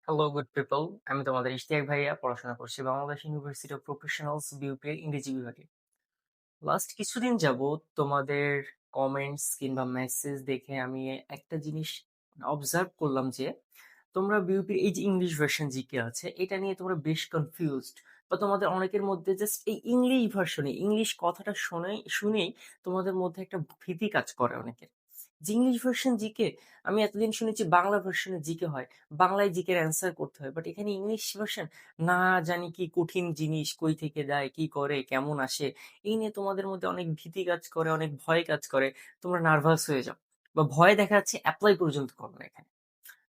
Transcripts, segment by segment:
Hello good people, আমি তোমাদের ইশতিয়াক ভাইয়া পড়াশোনা করছি বাংলাদেশ ইউনিভার্সিটি অফ প্রফেশনালস বিউপির ইংরেজি বিভাগে। লাস্ট কিছুদিন যাবত তোমাদের কমেন্টস কিংবা মেসেজ দেখে আমি একটা জিনিস অবজার্ভ করলাম যে তোমরা বিউপির এই যে ইংলিশ ভার্সন জিকে আছে এটা নিয়ে তোমরা বেশ কনফিউজড, বা তোমাদের অনেকের মধ্যে জাস্ট এই ইংলিশ ভার্সনে ইংলিশ কথাটা শুনেই তোমাদের মধ্যে একটা ভীতি কাজ করে অনেকের যে ইংলিশ ভার্সন জিকে। আমি এতদিন শুনেছি বাংলা ভার্সনে জিকে হয়, বাংলায় জিকের অ্যান্সার করতে হয়, বাট এখানে ইংলিশ ভার্সন না জানি কি কঠিন জিনিস কই থেকে দেয়, কি করে, কেমন আসে, এই নিয়ে তোমাদের মধ্যে অনেক ভীতি কাজ করে, অনেক ভয় কাজ করে, তোমরা নার্ভাস হয়ে যাও বা ভয় দেখা যাচ্ছে অ্যাপ্লাই পর্যন্ত করো না এখানে।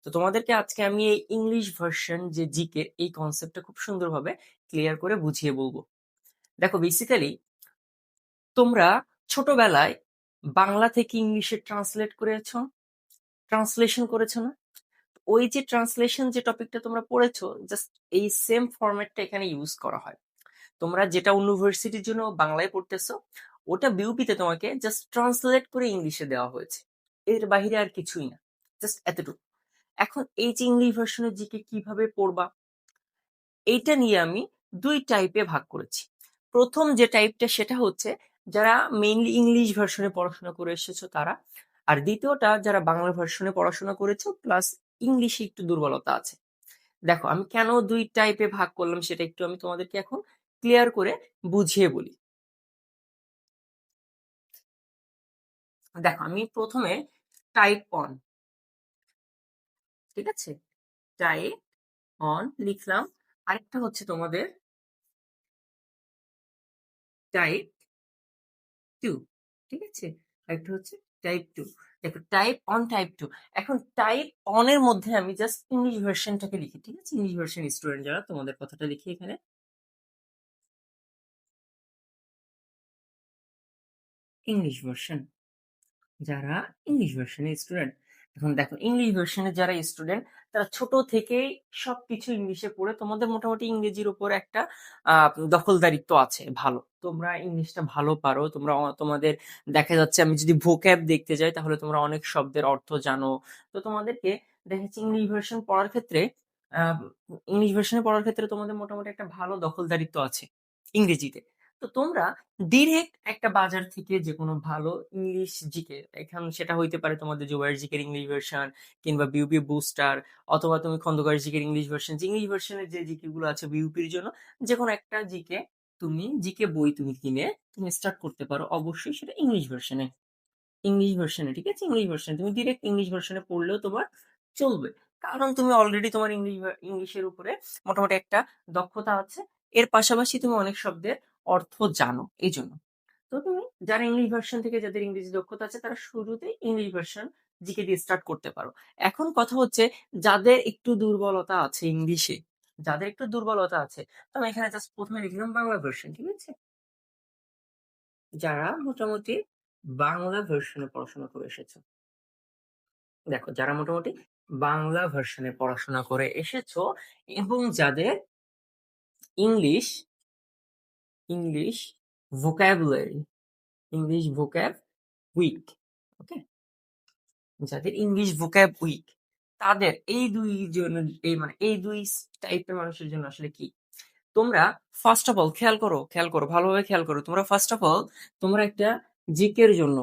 তো তোমাদেরকে আজকে আমি এই ইংলিশ ভার্সন যে জিকে এই কনসেপ্টটা খুব সুন্দরভাবে ক্লিয়ার করে বুঝিয়ে বলবো। দেখো বেসিক্যালি তোমরা ছোটবেলায় বাংলা থেকে ইংলিশে ট্রান্সলেশন করেছো না? ওই যে ট্রান্সলেশন যে টপিকটা তোমরা পড়েছো, জাস্ট এই সেম ফরম্যাটটা এখানে ইউজ করা হয়। তোমরা যেটা ইউনিভার্সিটির জন্য বাংলায় পড়তেছো ওটা বিউপিতে তোমাকে জাস্ট ট্রান্সলেট করে ইংলিশে দেওয়া হয়েছে, এর বাইরে আর কিছুই না, জাস্ট এতটুকু। এখন এই যে ইংলিশ ভার্সনের জিকে কিভাবে পড়বা এইটা নিয়ে আমি দুই টাইপে ভাগ করেছি। প্রথম যে টাইপটা সেটা হচ্ছে যারা মেইনলি ইংলিশ ভার্সনে পড়াশোনা করে এসেছো তারা, আর দ্বিতীয়টা যারা বাংলা ভার্সনে পড়াশোনা করেছো প্লাস ইংলিশে একটু দুর্বলতা আছে। দেখো আমি কেন দুই টাইপে ভাগ করলাম সেটা একটু আমি তোমাদেরকে এখন ক্লিয়ার করে বুঝিয়ে বলি। দেখো আমি প্রথমে টাইপ অন, ঠিক আছে, টাইপ অন লিখলাম। আরেকটা হচ্ছে তোমাদের টাইপ টু, ঠিক আছে, আরেকটা হচ্ছে টাইপ টু। দেখো টাইপ অন, টাইপ টু। এখন টাইপ অন এর মধ্যে আমি জাস্ট ইংলিশ ভার্সনটাকে লিখি, ঠিক আছে, ইংলিশ ভার্সন স্টুডেন্ট যারা তোমাদের কথাটা লিখি এখানে ইংলিশ ভার্সন, যারা ইংলিশ ভার্সনের স্টুডেন্ট। এখন দেখো ইংলিশ ভার্সনের যারা স্টুডেন্ট তারা ছোট থেকেই সবকিছু ইংলিশে পড়ে, তোমাদের মোটামুটি ইংরেজির উপর একটা দখলদারিত্ব আছে, ভালো, তোমরা ইংলিশটা ভালো পারো, তোমরা তোমাদের দেখা যাচ্ছে আমি যদি ভোক্যাব দেখতে যাই তাহলে তোমরা অনেক শব্দের অর্থ জানো। তো তোমাদেরকে দেখা যাচ্ছে আহ ইংলিশ ভার্সনে পড়ার ক্ষেত্রে তোমাদের মোটামুটি একটা ভালো দখলদারিত্ব আছে ইংরেজিতে। তো তোমরা ডিরেক্ট একটা বাজার থেকে যে কোনো ভালো ইংলিশ জিকে, এখন সেটা হইতে পারে তোমাদের জুবাইর জিকের ইংলিশ ভার্সন কিংবা বিউপি বুস্টার, অথবা তুমি খন্দকার জিকের ইংলিশ ভার্সন, যে ইংলিশ ভার্সনের যে জিকে গুলো আছে বিউপির জন্য, যে কোনো একটা জিকে তুমি জিকে বই তুমি কিনে তুমি স্টার্ট করতে পারো, অবশ্যই সেটা ইংলিশ ভার্সনে। ইংলিশ ভার্সনে, ঠিক আছে, ইংলিশ ভার্সনে তুমি ডিরেক্ট ইংলিশ ভার্সনে পড়লেও তোমার চলবে, কারণ তুমি অলরেডি তোমার ইংলিশের উপরে মোটামুটি একটা দক্ষতা আছে, এর পাশাপাশি তুমি অনেক শব্দের অর্থ জানো এই জন্য। তো তুমি যারা ইংলিশ ভার্সন থেকে যাদের ইংরেজি দক্ষতা আছে তারা শুরুতেই ইংলিশ ভার্সন জিকে দিয়ে স্টার্ট করতে পারো। এখন কথা হচ্ছে যাদের একটু দুর্বলতা আছে ইংলিশে, যাদের একটু দুর্বলতা আছে, তো আমি এখানে জাস্ট প্রথমে লিখলাম বাংলা ভার্সন, ঠিক আছে, যারা মোটামুটি বাংলা ভার্সনে পড়াশোনা করে এসেছো। দেখো যারা মোটামুটি বাংলা ভার্সনে পড়াশোনা করে এসেছো এবং যাদের English English vocabulary English vocab weak, okay, যাদের ইংলিশ ভোক্যাব উইক তাদের এই দুই জন, এই মানে এই দুই টাইপের মানুষের জন্য আসলে কি, তোমরা ফার্স্ট অফ অল খেয়াল করো ভালোভাবে খেয়াল করো, তোমরা ফার্স্ট অফ অল তোমরা একটা জিকের জন্য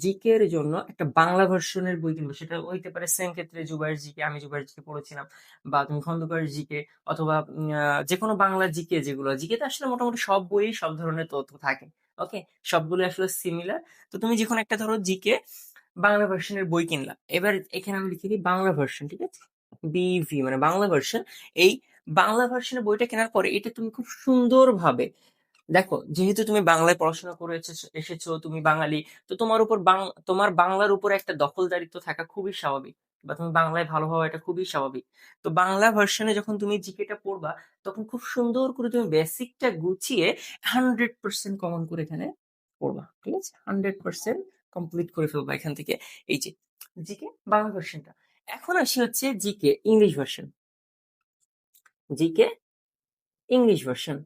জিকের জন্য একটা বাংলা ভার্সনের বই কিনবে, সেটা হইতে পারে সেম ক্ষেত্রে জুবাইর জিকে, আমি জুবাইর জিকে পড়েছিলাম, বা তুমি খন্দকার জিকে, অথবা যে কোনো বাংলা জিকে, যেগুলো জিকেতে আসলে মোটামুটি সব বইয়ে সব ধরনের তথ্য থাকে, ওকে, সবগুলো আসলে সিমিলার। তো তুমি যখন একটা ধরো জিকে বাংলা ভার্সনের বই কিনলা, এবার এখানে আমি লিখে দিই বাংলা ভার্সন, ঠিক আছে, বিভি মানে বাংলা ভার্সন। এই বাংলা ভার্সনের বইটা কেনার পরে এটা তুমি খুব সুন্দরভাবে দেখো, যেহেতু তুমি বাংলায় পড়াশোনা করে এসেছো, তুমি বাঙালি, তো তোমার বাংলার উপর একটা দখলদারিত্ব থাকা খুবই স্বাভাবিক, বা তুমি বাংলায় ভালো হওয়া এটা খুবই স্বাভাবিক। তো বাংলা ভার্সনে যখন তুমি জিকেটা পড়বা তখন খুব সুন্দর করে তুমি বেসিকটা গুছিয়ে 100% কমন করে এখানে পড়বা, ঠিক আছে, 100% কমপ্লিট করে ফেলবা এখান থেকে এই যে জিকে বাংলা ভার্সনটা। এখন আসি হচ্ছে GK English version, GK English version.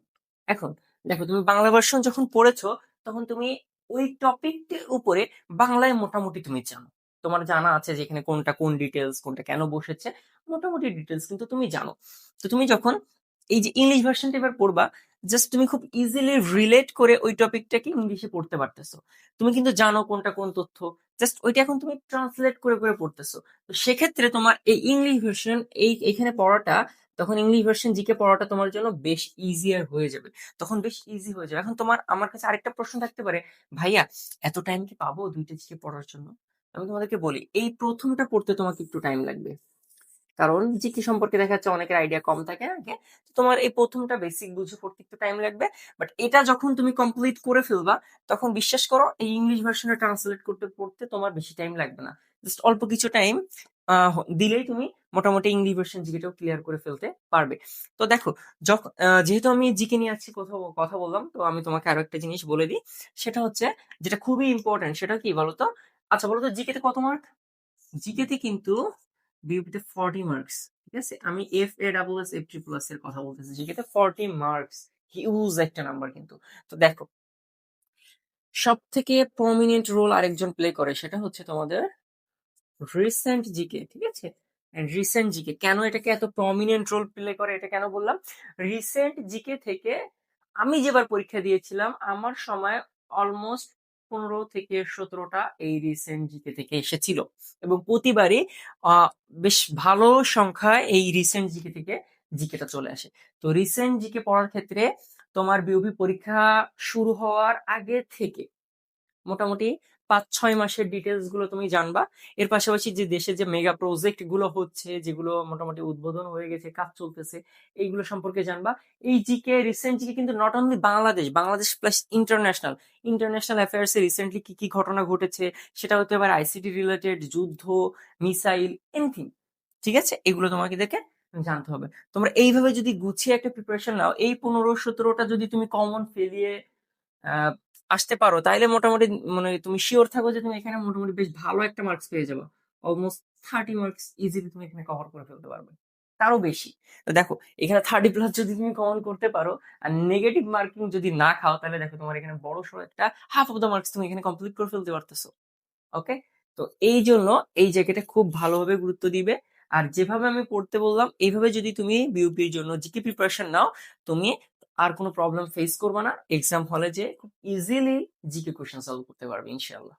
এখন দেখো তুমি বাংলা ভার্সন যখন পড়েছো তখন তুমি ওই টপিকটির উপরে বাংলায় মোটামুটি তুমি জানো, তোমার জানা আছে যে এখানে কোনটা কোন ডিটেলস, কোনটা কেন বসেছে, মোটামুটি ডিটেলস কিন্তু তুমি জানো। তো তুমি যখন এই যে ইংলিশ ভার্সনটা এবার পড়বা, জাস্ট তুমি খুব ইজিলি রিলেট করে ওই টপিকটাকে ইংলিশে পড়তে পারতেছো। তুমি কিন্তু জানো কোনটা কোন তথ্য, জাস্ট ওইটা এখন তুমি ট্রান্সলেট করে করে পড়তেছো। তো সেক্ষেত্রে তোমার এই ইংলিশ ভার্সন এখানে পড়াটা, তখন ইংলিশ ভার্সন জিকে পড়াটা তোমার জন্য বেশ ইজিয়ার হয়ে যাবে, তখন বেশ ইজি হয়ে যাবে। এখন তোমার আমার কাছে আরেকটা প্রশ্ন থাকতে পারে, ভাইয়া এত টাইম কি পাবো দুইটা জিকে পড়ার জন্য? আমি তোমাদেরকে বলি, এই প্রথমটা পড়তে তোমাকে একটু টাইম লাগবে, কারণ জিকে সম্পর্কে দেখা যাচ্ছে অনেকের আইডিয়া কম থাকে আগে। তো তোমার এই প্রথমটা বেসিক বুঝে পড়তে একটু টাইম লাগবে, বাট এটা যখন তুমি কমপ্লিট করে ফেলবা, তখন বিশ্বাস করো এই ইংলিশ ভার্সনে ট্রান্সলেট করতে পড়তে তোমার বেশি টাইম লাগবে না। জাস্ট অল্প কিছু টাইম দিলেই তুমি মোটামুটি ইংলিশ ভার্সন জিকেটাও ক্লিয়ার করে ফেলতে পারবে। তো দেখো, যখন যেহেতু আমি জিকে নিয়ে আছি কথা কথা বললাম, তো আমি তোমাকে আরো একটা জিনিস বলে দিই। সেটা হচ্ছে, যেটা খুবই ইম্পর্টেন্ট, সেটা কি বলতো? আচ্ছা বলতো, জিকেতে কত মার্ক? জিকেতে কিন্তু বিউপিতে 40 মার্কস। ঠিক আছে, আমি এফ এ double S F triple S এর কথা বলতেছি। জিকেতে 40 মার্কস, হিউজ একটা নাম্বার কিন্তু। তো দেখো, সব থেকে প্রমিনেন্ট রোল আরেকজন প্লে করে, সেটা হচ্ছে তোমাদের রিসেন্ট জিকে। ঠিক আছে, রিসেন্ট জিকে কেন এটাকে এত প্রমিনেন্ট রোল প্লে করে, এটা কেন বললাম? রিসেন্ট জিকে থেকে আমি যেবার পরীক্ষা দিয়েছিলাম, আমার সময় অলমোস্ট 15 থেকে 17টা এই রিসেন্ট জিকে থেকে এসেছিল, এবং প্রতিবারই আহ, বেশ ভালো সংখ্যায় এই রিসেন্ট জিকে থেকে জিকেটা চলে আসে। তো রিসেন্ট জিকে পড়ার ক্ষেত্রে তোমার বিউপি পরীক্ষা শুরু হওয়ার আগে থেকে মোটামুটি 5-6 মাসের ডিটেলস গুলো তুমি জানবা। এর পাশাপাশি যে দেশে যে মেগা প্রজেক্ট গুলো হচ্ছে, যেগুলো মোটামুটি উদ্বোধন হয়ে গেছে, কাজ চলতেছে, এইগুলো সম্পর্কে জানবা। এই জিকে, রিসেন্ট জিকে কিন্তু not only Bangladesh, Bangladesh plus international, international অ্যাফেয়ার্সে রিসেন্টলি কি কি ঘটনা ঘটেছে, সেটা হতে পারে আইসিটি রিলেটেড, যুদ্ধ, মিসাইল, এনিথিং। ঠিক আছে, এগুলো তোমাদেরকে জানতে হবে। তোমরা এইভাবে যদি গুছিয়ে একটা প্রিপারেশন নাও, এই 15-17টা যদি তুমি কমন ফেলিয়ে আহ, আসতে পারো, তাইলে মোটামুটি মানে তুমি শিওর থাকো যে তুমি এখানে মোটামুটি বেশ ভালো একটা মার্কস পেয়ে যাবে। অলমোস্ট 30 মার্কস ইজিলি তুমি এখানে কভার করে ফেলতে পারবে, তারও বেশি। তো দেখো, এখানে 30+ যদি তুমি কমন করতে পারো, আর নেগেটিভ মার্কিং যদি না খাও, তাহলে দেখো তোমার এখানে বড় সড়ো একটা হাফ অফ দ্য মার্কস তুমি এখানে কমপ্লিট করে ফেলতে পারতেছো। ওকে, তো এই জন্য এই জায়গাটা খুব ভালোভাবে গুরুত্ব দিবে। আর যেভাবে আমি পড়তে বললাম, এইভাবে যদি তুমি বিউপির জন্য জিকে প্রিপারেশন নাও, তুমি আর কোনো প্রবলেম ফেস করবে না। এক্সাম হলে যে খুব ইজিলি জিকে কোশ্চেন সলভ করতে পারবে ইনশাআল্লাহ।